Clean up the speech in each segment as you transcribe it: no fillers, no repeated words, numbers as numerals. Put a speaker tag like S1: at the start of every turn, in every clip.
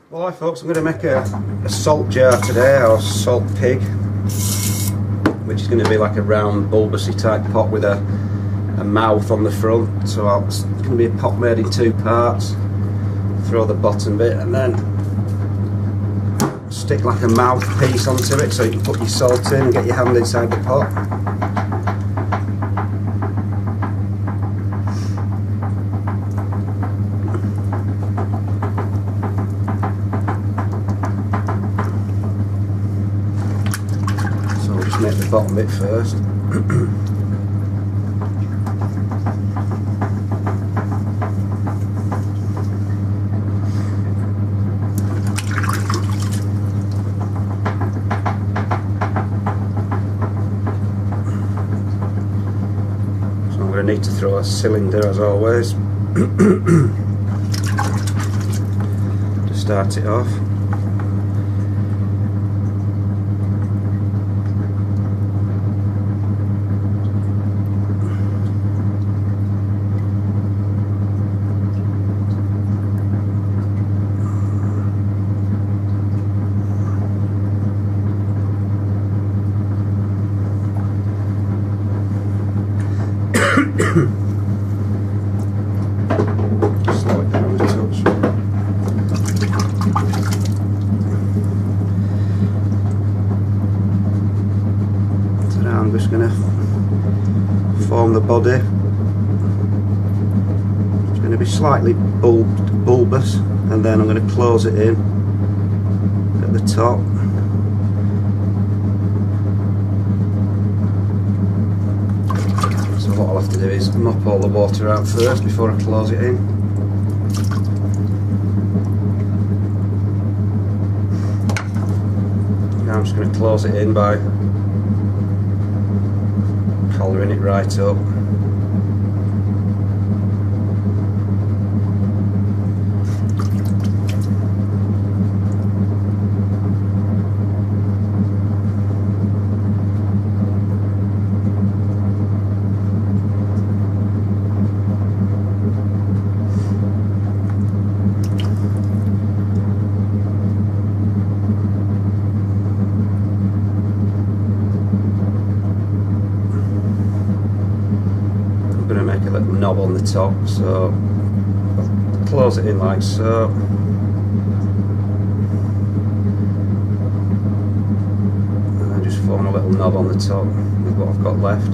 S1: Well, hi folks, I'm going to make a salt jar today, or salt pig, which is going to be like a round bulbousy type pot with a mouth on the front. So it's going to be a pot made in two parts. Throw the bottom bit and then stick like a mouthpiece onto it so you can put your salt in and get your hand inside the pot. Make the bottom bit first. So I'm going to need to throw a cylinder as always to start it off. Slow it down a touch. So now I'm just going to form the body. It's going to be slightly bulbous, and then I'm going to close it in at the top. So what I'll have to do is mop all the water out first before I close it in. Now I'm just going to close it in by collaring it right up. Make a little knob on the top, so I'll close it in like so, and then just form a little knob on the top with what I've got left.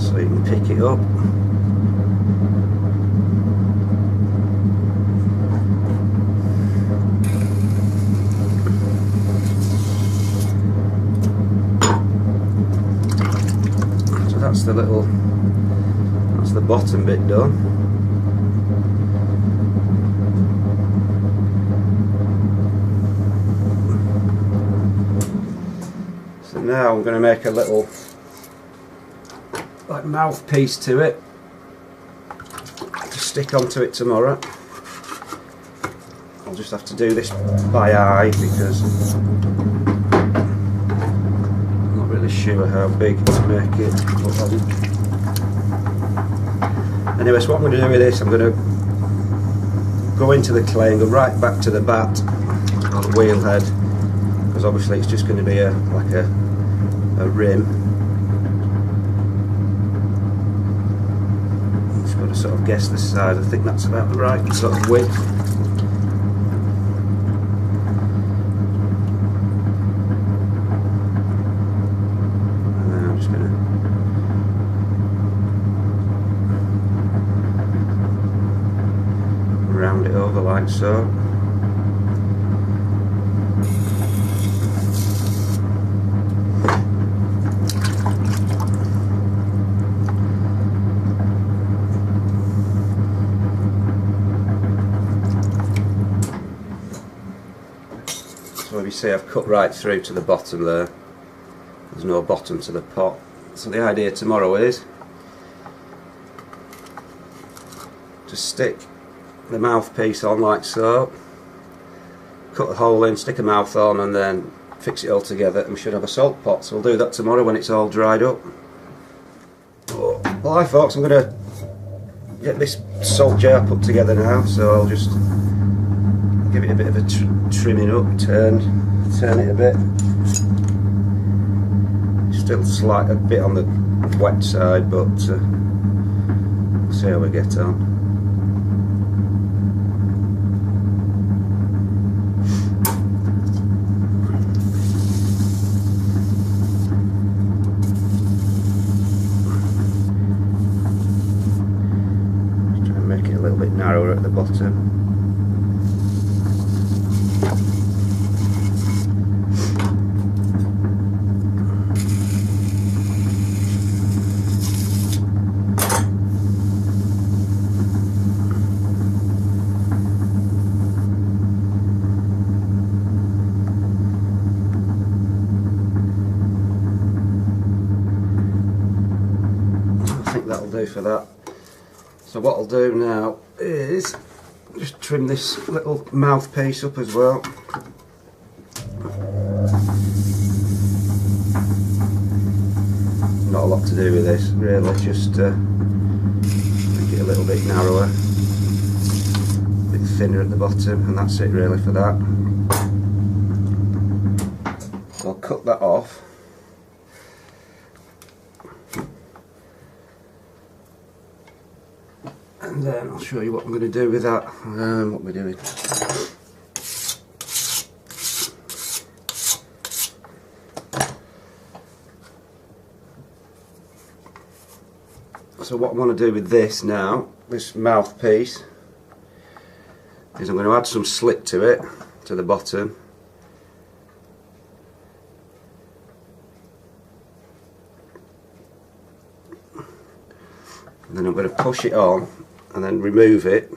S1: So you can pick it up. That's the bottom bit done. So now I'm going to make a little like mouthpiece to it to stick onto it tomorrow. I'll just have to do this by eye because sure how big to make it. Anyway, so what I'm going to do with this, I'm going to go into the clay and go right back to the bat or the wheel head, because obviously it's just going to be like a rim. I'm just going to sort of guess the size. I think that's about the right sort of width. Round it over like so. So if you see, I've cut right through to the bottom there. There's no bottom to the pot. So the idea tomorrow is to stick the mouthpiece on like so, cut a hole in, stick a mouth on, and then fix it all together, and we should have a salt pot. So we'll do that tomorrow when it's all dried up. Well, hi folks, I'm going to get this salt jar put together now, so I'll just give it a bit of a trimming up, turn it a bit. Still slight a bit on the wet side, but see how we get on. Narrower at the bottom. I think that'll do for that. So what I'll do now is just trim this little mouthpiece up as well. Not a lot to do with this, really, just make it a little bit narrower, a bit thinner at the bottom, and that's it really for that. So I'll cut that off. And then I'll show you what I'm going to do with that. What we're doing. So what I want to do with this now, this mouthpiece, is I'm going to add some slip to it, to the bottom. And then I'm going to push it on and then remove it.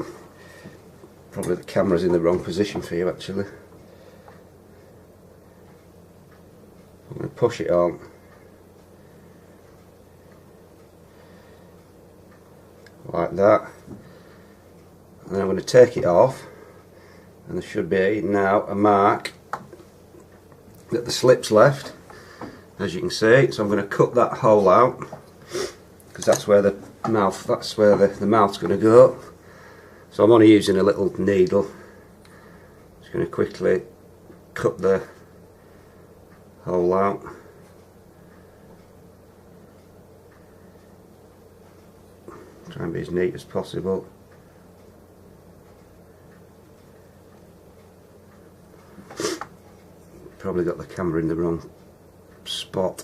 S1: Probably the camera's in the wrong position for you actually. I'm going to push it on. Like that. And then I'm going to take it off, and there should be now a mark that the slip's left, as you can see. So I'm going to cut that hole out, because that's where the mouth, the mouth's going to go. So I'm only using a little needle. Just going to quickly cut the hole out. Try and be as neat as possible. Probably got the camera in the wrong spot.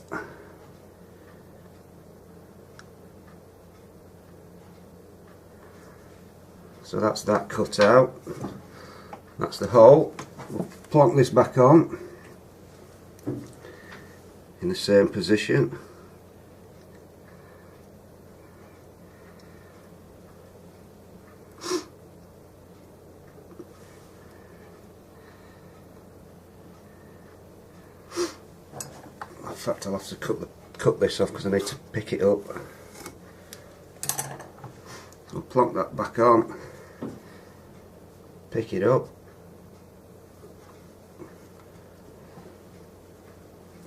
S1: So that's that cut out. That's the hole. We'll plonk this back on in the same position. In fact, I'll have to cut this off because I need to pick it up. So I'll plonk that back on, pick it up.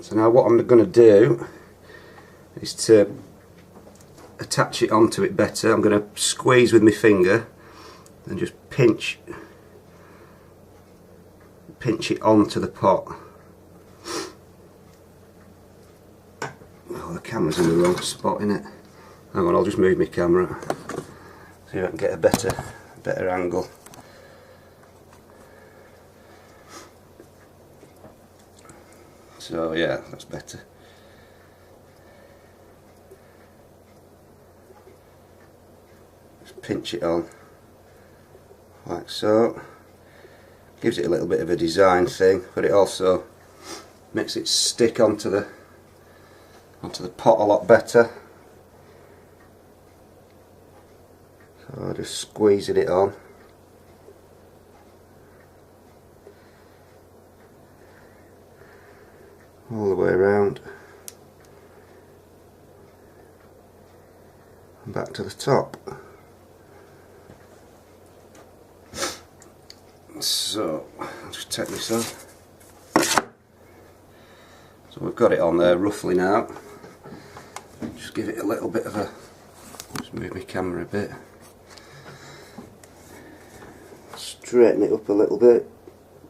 S1: So now what I'm going to do is to attach it onto it better. I'm going to squeeze with my finger and just pinch it onto the pot. Oh, the camera's in the wrong spot, innit? Hang on, I'll just move my camera so I can get a better angle. So yeah, that's better. Just pinch it on like so. Gives it a little bit of a design thing, but it also makes it stick onto the pot a lot better. So I'm just squeezing it on. All the way around and back to the top. So I'll just take this off. So we've got it on there roughly now. Just give it a little bit of a, just move my camera a bit. straighten it up a little bit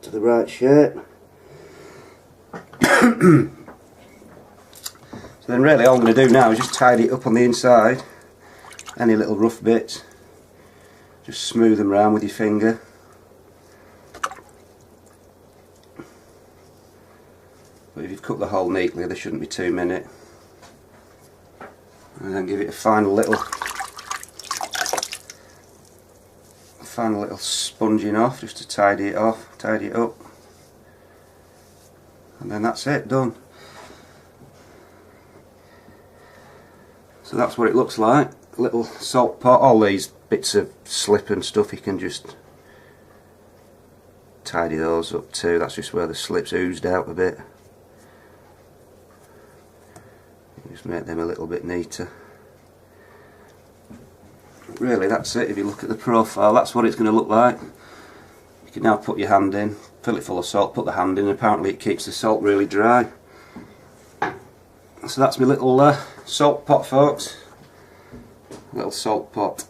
S1: to the right shape. So then really all I'm going to do now is just tidy it up on the inside. Any little rough bits, just smooth them around with your finger. But if you've cut the hole neatly, there shouldn't be too many. And then give it a final little sponging off, just to tidy it off, tidy it up. And then that's it, done. So that's what it looks like. A little salt pot. All these bits of slip and stuff, you can just tidy those up too. That's just where the slip's oozed out a bit. Just make them a little bit neater. Really, that's it. If you look at the profile, that's what it's going to look like. You can now put your hand in, fill it full of salt, put the hand in, and apparently it keeps the salt really dry. So that's my little salt pot, folks. Little salt pot.